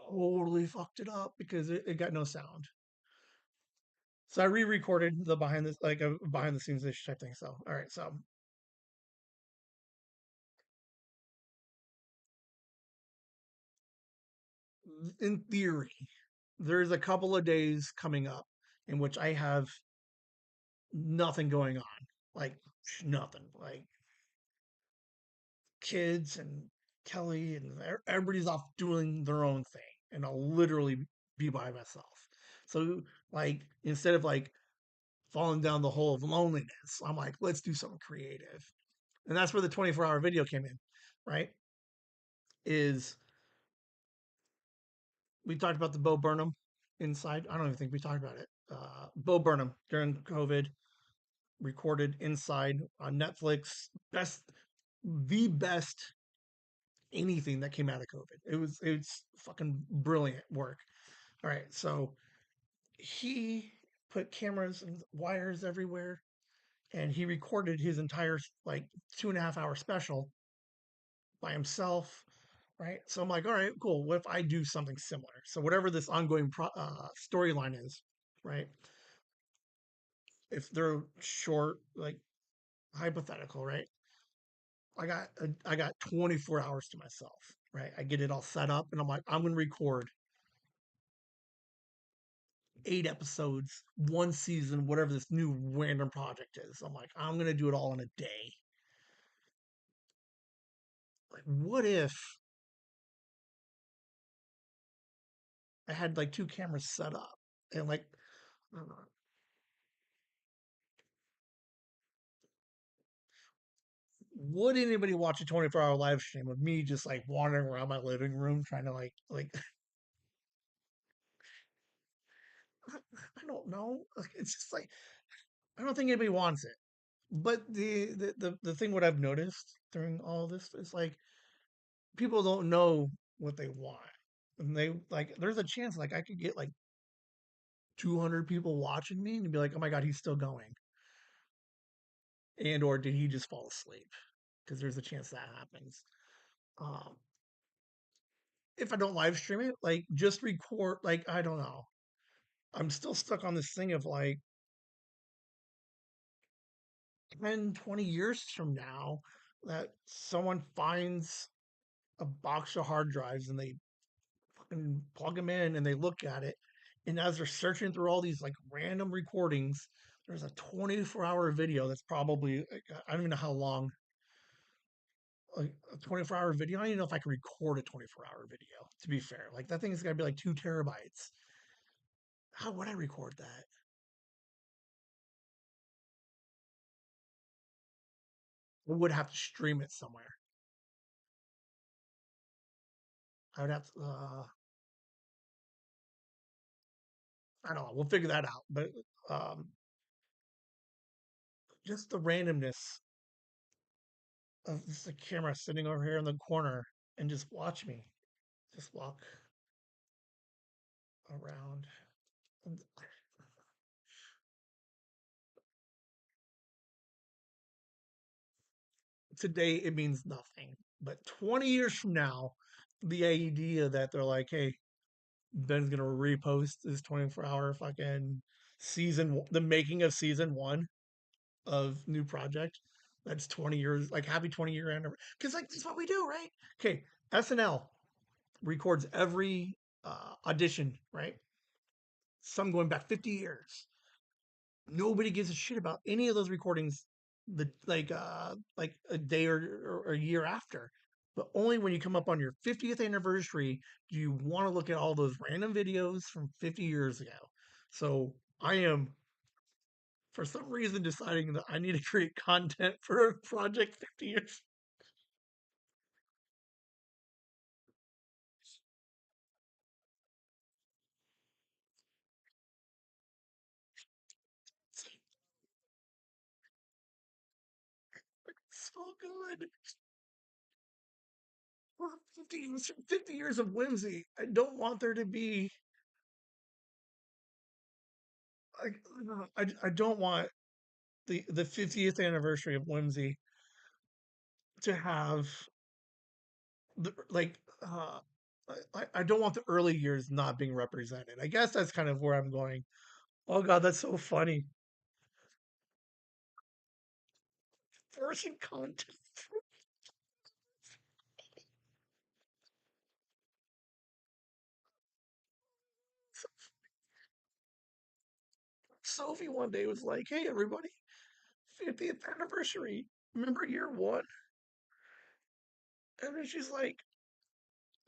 Totally fucked it up because it got no sound. So I re-recorded the behind the like a behind the scenes ish type thing. So all right, so in theory, there's a couple of days coming up in which I have nothing going on, like nothing, like kids and Kelly and everybody's off doing their own thing, and I'll literally be by myself. So like instead of like falling down the hole of loneliness, I'm like, let's do something creative, and that's where the 24-hour video came in, right? Is we talked about the Bo Burnham inside. I don't even think we talked about it. Bo Burnham during COVID recorded inside on Netflix. The best anything that came out of COVID. It's fucking brilliant work. All right, so he put cameras and wires everywhere, and he recorded his entire like 2.5 hour special by himself. Right, so I'm like, all right, cool. What if I do something similar? So whatever this ongoing storyline is, right? If they're short, like hypothetical, right? I got 24 hours to myself, right? I get it all set up, and I'm like, I'm gonna record 8 episodes, one season, whatever this new random project is. I'm like, I'm gonna do it all in a day. Like, what if I had like two cameras set up and like, I don't know, would anybody watch a 24-hour live stream of me just like wandering around my living room trying to like I don't know. Like, it's just like I don't think anybody wants it. But the thing what I've noticed during all this is like people don't know what they want. And they like there's a chance like I could get like 200 people watching me and be like, "Oh my god, he's still going." And or did he just fall asleep? Because there's a chance that happens. Um if I don't live stream it, like just record like I don't know. I'm still stuck on this thing of like 10, 20 years from now that someone finds a box of hard drives and they fucking plug them in and they look at it. And as they're searching through all these like random recordings, there's a 24-hour video that's probably, like, I don't even know how long, like a 24-hour video. I don't even know if I can record a 24-hour video, to be fair. Like that thing is going to be like 2 terabytes. How would I record that? I would have to stream it somewhere. I would have to, I don't know. We'll figure that out. But um, just the randomness of just a camera sitting over here in the corner and just watch me just walk around. And today it means nothing, but 20 years from now, the idea that they're like, "Hey, Ben's gonna repost this 24-hour fucking the making of season one of new project." That's 20 years, like happy 20-year anniversary. Because like that's what we do, right? Okay, SNL records every audition, right? Some going back 50 years. Nobody gives a shit about any of those recordings the like a day or a year after. But only when you come up on your 50th anniversary do you want to look at all those random videos from 50 years ago. So I am for some reason deciding that I need to create content for a project 50 years. So good. For 50 years of whimsy. I don't want there to be like I don't want the 50th anniversary of whimsy to have like I don't want the early years not being represented. I guess that's kind of where I'm going. Oh god, that's so funny. Forcing content. Sophie one day was like, "Hey everybody, 50th anniversary. Remember year one?" And then she's like,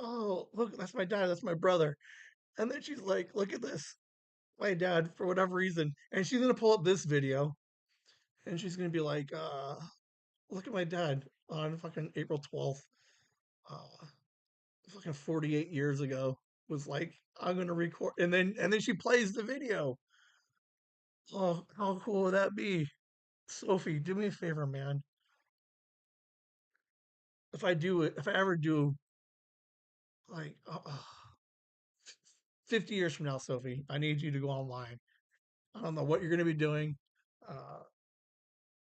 "Oh, look, that's my dad. That's my brother." And then she's like, "Look at this, my dad for whatever reason." And she's gonna pull up this video, and she's gonna be like, "Look at my dad on fucking April 12th, fucking 48 years ago." was like, I'm gonna record, and then she plays the video. Oh, how cool would that be? Sophie, do me a favor, man. If I do it, if I ever do, like, 50 years from now, Sophie, I need you to go online. I don't know what you're gonna be doing. Uh,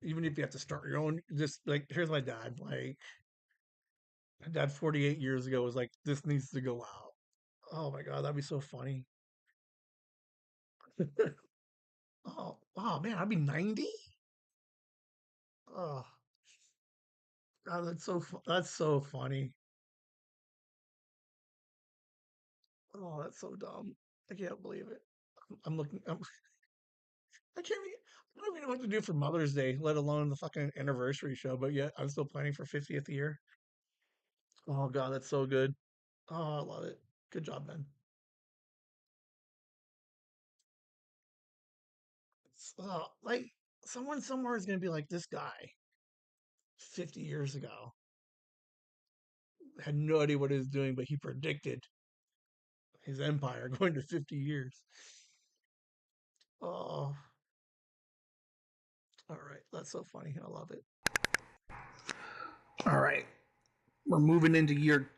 Even if you have to start your own, just like, here's my dad. Like, my dad 48 years ago was like, this needs to go out. Oh my god, that'd be so funny. Oh, wow, man, I'd be 90. Oh, god, that's so funny. Oh, that's so dumb. I can't believe it. I'm looking. I can't. I don't even know what to do for Mother's Day, let alone the fucking anniversary show. But yet, I'm still planning for 50th year. Oh god, that's so good. Oh, I love it. Good job, Ben. Like, someone somewhere is gonna be like, this guy 50 years ago had no idea what he was doing, but he predicted his empire going to 50 years. Oh, all right. That's so funny. I love it. All right, we're moving into year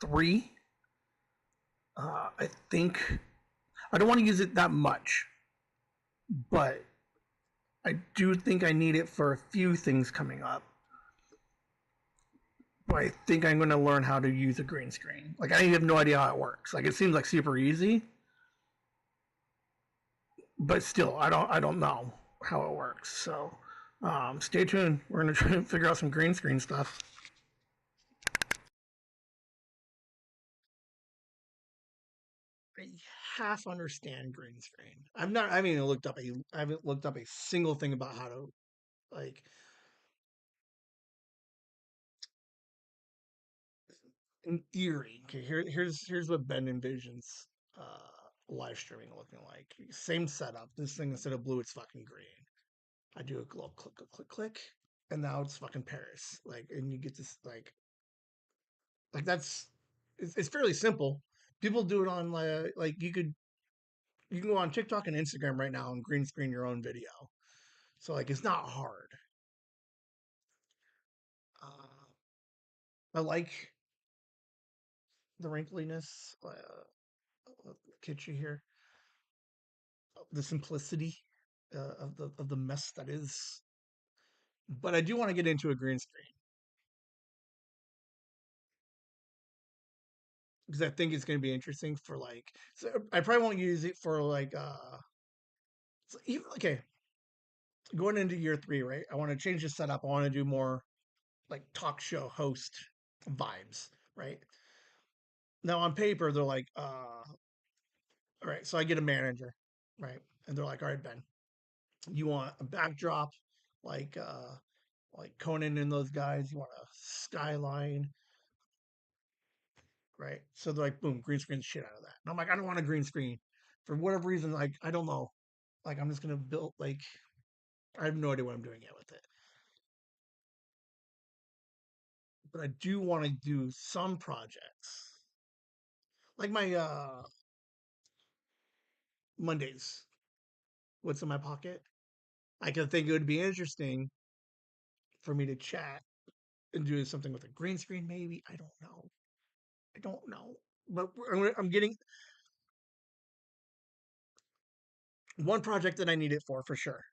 3. I think I don't want to use it that much, but I do think I need it for a few things coming up. But I think I'm going to learn how to use a green screen. Like, I have no idea how it works. Like, it seems like super easy, but still, I don't know how it works. So, stay tuned. We're going to try and figure out some green screen stuff. I half understand green screen. I'm not. I mean, I haven't looked up a single thing about how to, like, in theory. Okay, here's what Ben envisions live streaming looking like. Same setup. This thing, instead of blue, it's fucking green. I do a little click, click, click, click, and now it's fucking Paris. Like, and you get this, like that's it's fairly simple. People do it on, like, you can go on TikTok and Instagram right now and green screen your own video. So, like, it's not hard. Uh, I like the wrinkliness, kitschy here, the simplicity of the mess that is. But I do want to get into a green screen because I think it's going to be interesting for, like. So I probably won't use it for, like, so even, okay, going into year 3, right? I want to change the setup. I want to do more like talk show host vibes, right? Now on paper they're like, all right, so I get a manager, right? And they're like, all right, Ben, you want a backdrop like Conan and those guys, you want a skyline, right? So they're like, boom, green screen the shit out of that. And I'm like, I don't want a green screen. For whatever reason, like, I don't know. Like, I'm just gonna build, like, I have no idea what I'm doing yet with it. But I do want to do some projects. Like my Mondays. What's in my pocket? I could think it would be interesting for me to chat and do something with a green screen, maybe. I don't know. I don't know. But I'm getting one project that I need it for sure,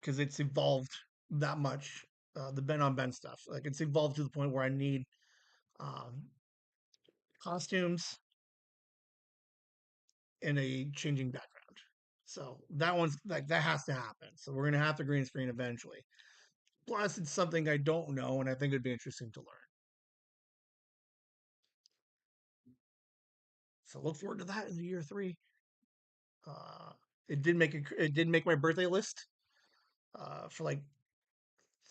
because it's evolved that much. The Ben on Ben stuff, like, it's evolved to the point where I need um, costumes and a changing background. So that one's like, that has to happen. So we're gonna have to green screen eventually. Plus, it's something I don't know, and I think it'd be interesting to learn. So look forward to that in the year 3. Uh, it did make my birthday list. For like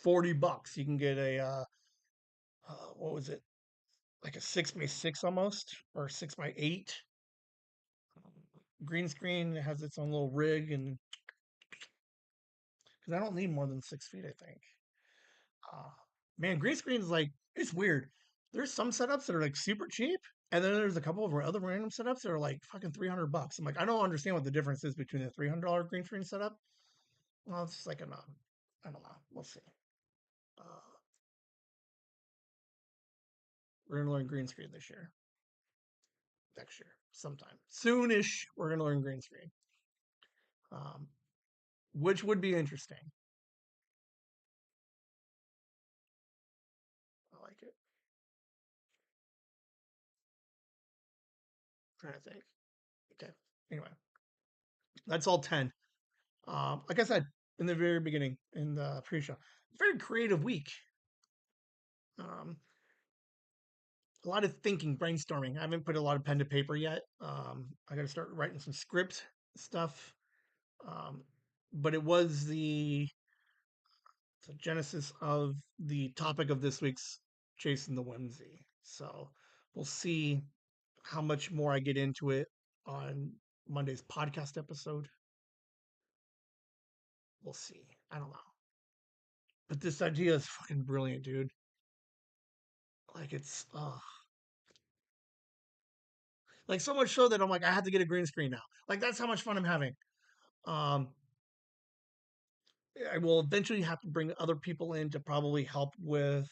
$40, you can get a what was it, like a 6x6 almost, or 6x8 green screen. It has its own little rig, and because I don't need more than 6 feet, I think. Uh, Man, green screen is like, it's weird. There's some setups that are like super cheap, And then there's a couple of other random setups that are like fucking $300. I'm like, I don't understand what the difference is between the $300 green screen setup. Well, it's like I don't know. We'll see. Uh, we're gonna learn green screen this year, next year, sometime soonish. We're gonna learn green screen, um, which would be interesting. I like it. I'm trying to think. Okay. Anyway, that's all 10. Like I said in the very beginning in the pre-show, very creative week. Um, a lot of thinking, brainstorming. I haven't put a lot of pen to paper yet. I got to start writing some script stuff. Um, but it was the genesis of the topic of this week's Chasing the Whimsy. So we'll see how much more I get into it on Monday's podcast episode. We'll see. I don't know. But this idea is fucking brilliant, dude. Like it's like so much so that I'm like, I have to get a green screen now. Like that's how much fun I'm having. Um I will eventually have to bring other people in to probably help with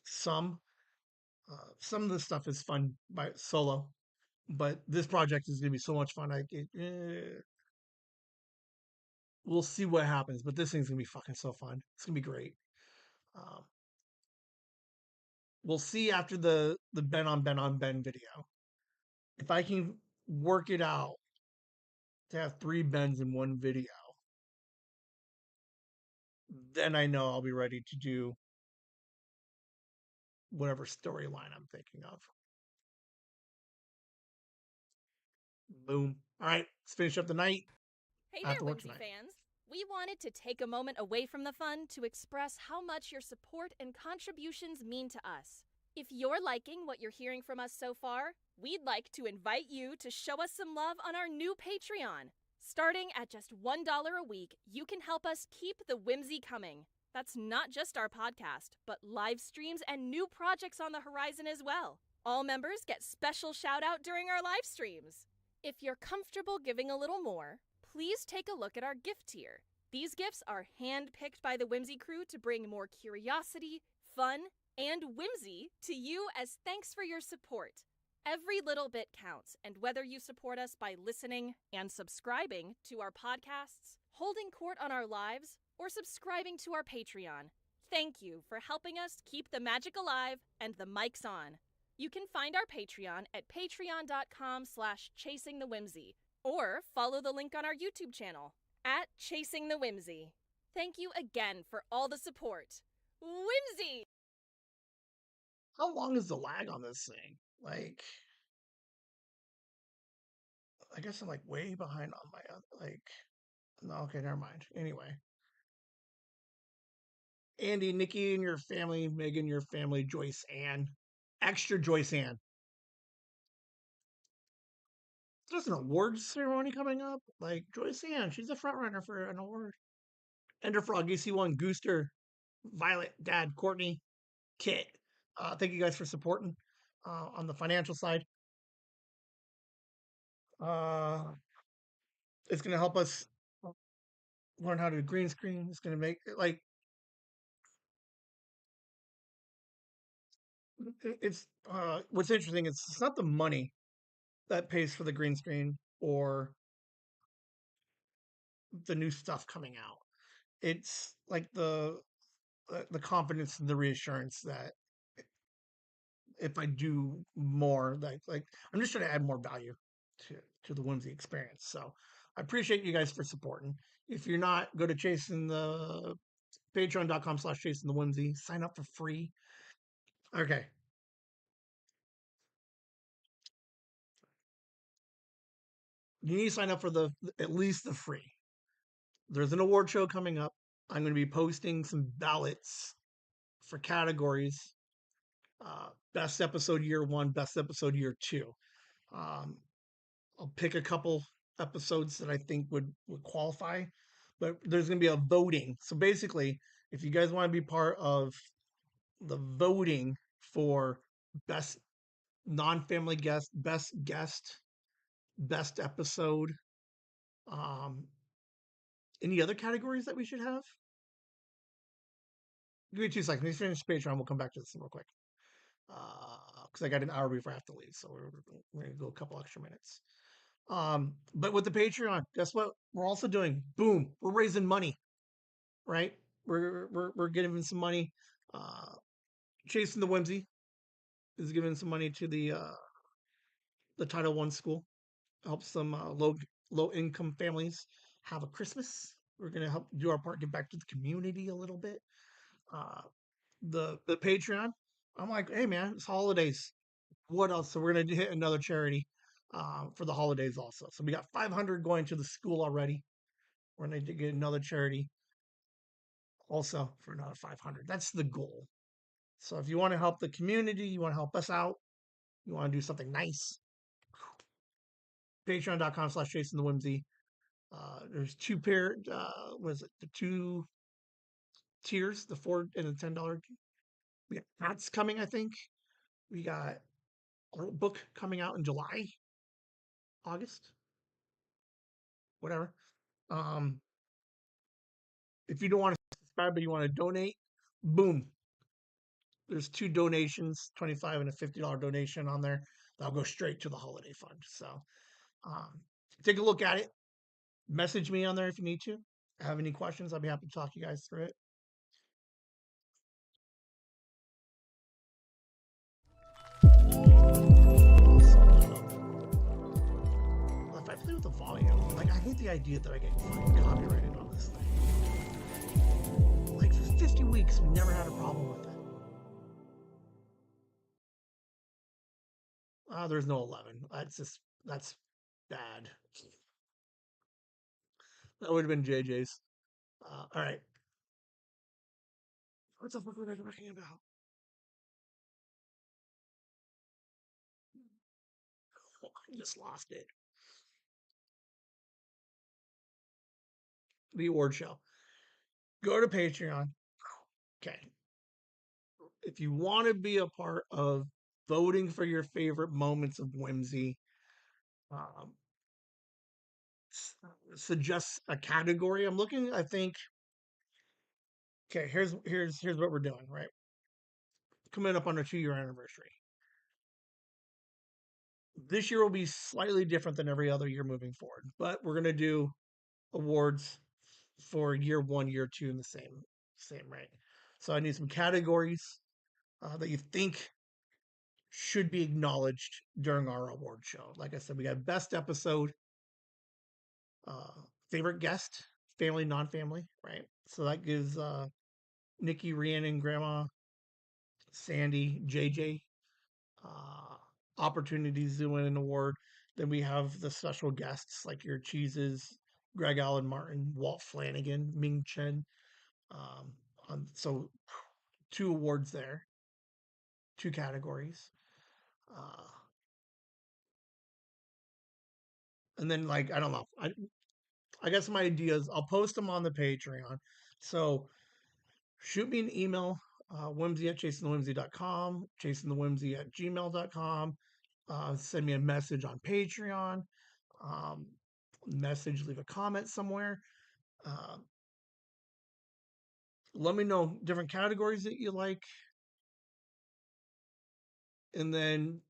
some. Some of the stuff is fun by solo, but this project is going to be so much fun. We'll see what happens, but this thing's going to be fucking so fun. It's going to be great. Um, we'll see after the Ben video if I can work it out to have 3 Bens in one video. Then I know I'll be ready to do whatever storyline I'm thinking of. Boom. All right, let's finish up the night. Hey I have there, to work Whimsy tonight. fans! We wanted to take a moment away from the fun to express how much your support and contributions mean to us. If you're liking what you're hearing from us so far, we'd like to invite you to show us some love on our new Patreon. Starting at just $1 a week, you can help us keep the whimsy coming. That's not just our podcast, but live streams and new projects on the horizon as well. All members get special shout out during our live streams. If you're comfortable giving a little more, please take a look at our gift tier. These gifts are hand-picked by the Whimsy crew to bring more curiosity, fun, and whimsy to you as thanks for your support. Every little bit counts, and whether you support us by listening and subscribing to our podcasts, holding court on our lives, or subscribing to our Patreon, thank you for helping us keep the magic alive and the mics on. You can find our Patreon at patreon.com/chasingthewhimsy or follow the link on our YouTube channel at Chasing the Whimsy. Thank you again for all the support. Whimsy! How long is the lag on this thing? Like, I guess I'm like way behind on my like. No, okay, never mind. Anyway, Andy, Nikki, and your family, Megan, your family, Joyce, Ann, extra Joyce, Ann. There's an awards ceremony coming up. Like Joyce Ann, she's a front runner for an award. Enderfrog, EC1, Gooster, Violet, Dad, Courtney, Kit. Thank you guys for supporting on the financial side. Uh, it's going to help us learn how to do green screen. It's going to make like it's what's interesting is it's not the money that pays for the green screen or the new stuff coming out. It's like the confidence and the reassurance that if I do more, like I'm just trying to add more value to the whimsy experience. So I appreciate you guys for supporting. If you're not, go to chasing the patreon.com/chasing the whimsy. Sign up for free. Okay. You need to sign up for the at least the free. There's an award show coming up. I'm going to be posting some ballots for categories. Best episode year 1, best episode year 2. Um, I'll pick a couple episodes that I think would qualify, but there's going to be a voting. So basically, if you guys want to be part of the voting for best non-family guest, best episode. Um, any other categories that we should have? Give me 2 seconds. Let me finish Patreon. We'll come back to this real quick. Because I got an hour before I have to leave, so we're gonna go a couple extra minutes. But with the Patreon, guess what? We're also doing. Boom, we're raising money, right? We're giving some money. Chasing the Whimsy is giving some money to the Title One school. Help some low income families have a Christmas. We're gonna help do our part, give back to the community a little bit. Uh, the Patreon. I'm like, hey man, it's holidays. What else? So we're gonna hit another charity for the holidays also. So we got 500 going to the school already. We're gonna get another charity also for another 500. That's the goal. So if you want to help the community, you want to help us out, you want to do something nice, patreon.com/Jason the Whimsy. There's two pair, was it the two tiers, the $4 and the $10? We got hats coming, I think. We got a book coming out in July, August, whatever. Um, if you don't want to subscribe but you want to donate, boom. There's two donations, $25 and a $50 donation on there. That'll go straight to the holiday fund. So take a look at it. Message me on there if you need to. Have any questions, I'll be happy to talk you guys through it. If I play with the volume, like I hate the idea that I get copyrighted on this thing. Like for 50 weeks, we never had a problem with it. There's no 11. That's bad. That would have been JJ's. All right. What the fuck were I talking about? Oh, I just lost it. The award show. Go to Patreon. Okay. If you want to be a part of voting for your favorite moments of whimsy, um, suggest a category. I'm looking. I think. Okay. Here's what we're doing. Right. Coming up on our 2-year anniversary. This year will be slightly different than every other year moving forward, but we're gonna do awards for year 1, year 2 in the same right. So I need some categories that you think should be acknowledged during our award show. Like I said, we got best episode, uh, favorite guest, family, non-family, right? So that gives Nikki, Rhiannon, Grandma, Sandy, JJ opportunities to win an award. Then we have the special guests like your Cheeses, Greg Allen Martin, Walt Flanagan, Ming Chen. So 2 awards there, 2 categories. Uh, and then like I don't know, I got some ideas. I'll post them on the Patreon. So shoot me an email, whimsy at chasingthewhimsy.com, chasingthewhimsy at gmail.com. Send me a message on Patreon. Um, leave a comment somewhere. Uh, let me know different categories that you like. And then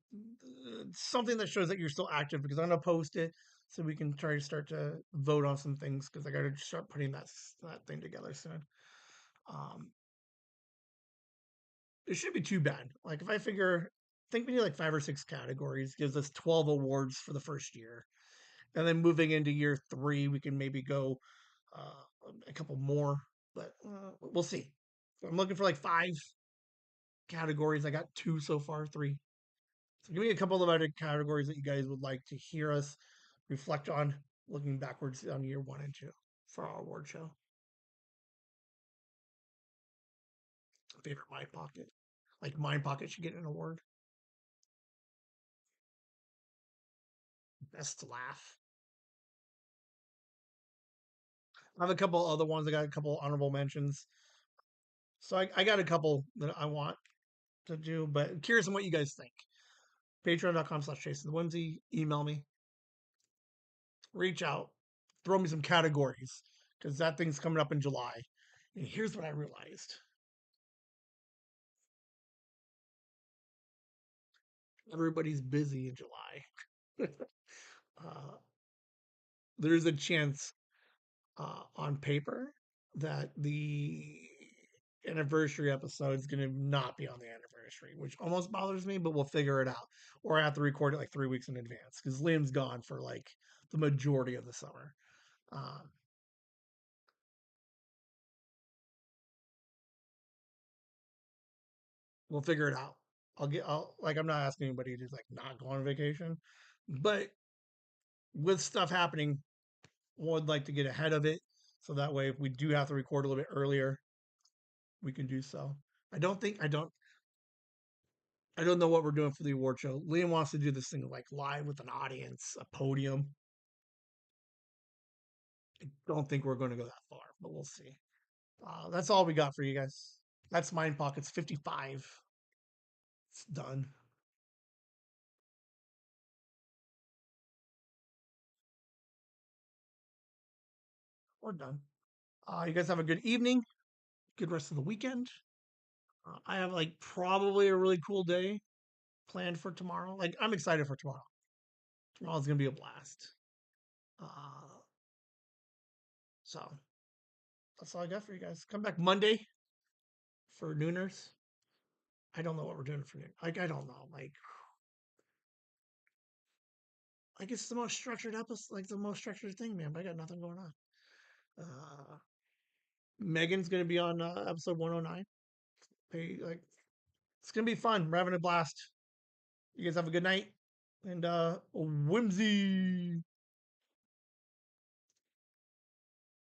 something that shows that you're still active because I'm going to post it so we can try to start to vote on some things because I got to start putting that thing together soon. It should be too bad. Like if I think we need like 5 or 6 categories, gives us 12 awards for the first year, and then moving into year 3, we can maybe go a couple more, but we'll see. I'm looking for like 5 categories. I got 2 so far, 3. So give me a couple of other categories that you guys would like to hear us reflect on, looking backwards on year 1 and 2 for our award show. Favorite Mind Pocket. Like Mind Pocket should get an award. Best laugh. I have a couple other ones. I got a couple honorable mentions. So I got a couple that I want to do, but I'm curious on what you guys think. Patreon.com/chasingthewhimsy. Email me. Reach out. Throw me some categories because that thing's coming up in July. And here's what I realized. Everybody's busy in July. uh, there's a chance on paper that the anniversary episode is going to not be on the anniversary, which almost bothers me, but we'll figure it out. Or I have to record it like 3 weeks in advance because Liam's gone for like the majority of the summer. Um, we'll figure it out. I'm not asking anybody to like not go on vacation, but with stuff happening, would like to get ahead of it so that way if we do have to record a little bit earlier, we can do so. I don't know what we're doing for the award show. Liam wants to do this thing like live with an audience, a podium. I don't think we're going to go that far, but we'll see. That's all we got for you guys. That's Mind Pockets 55. It's done. We're done. You guys have a good evening. Good rest of the weekend. I have like probably a really cool day planned for tomorrow. Like I'm excited for tomorrow. Tomorrow's gonna be a blast. Uh, so that's all I got for you guys. Come back Monday for Nooners. I don't know what we're doing for noon. Like I don't know. Like it's the most structured episode, like the most structured thing, man. But I got nothing going on. Uh, Megan's gonna be on episode 109. Hey, like it's gonna be fun. We're having a blast. You guys have a good night and whimsy.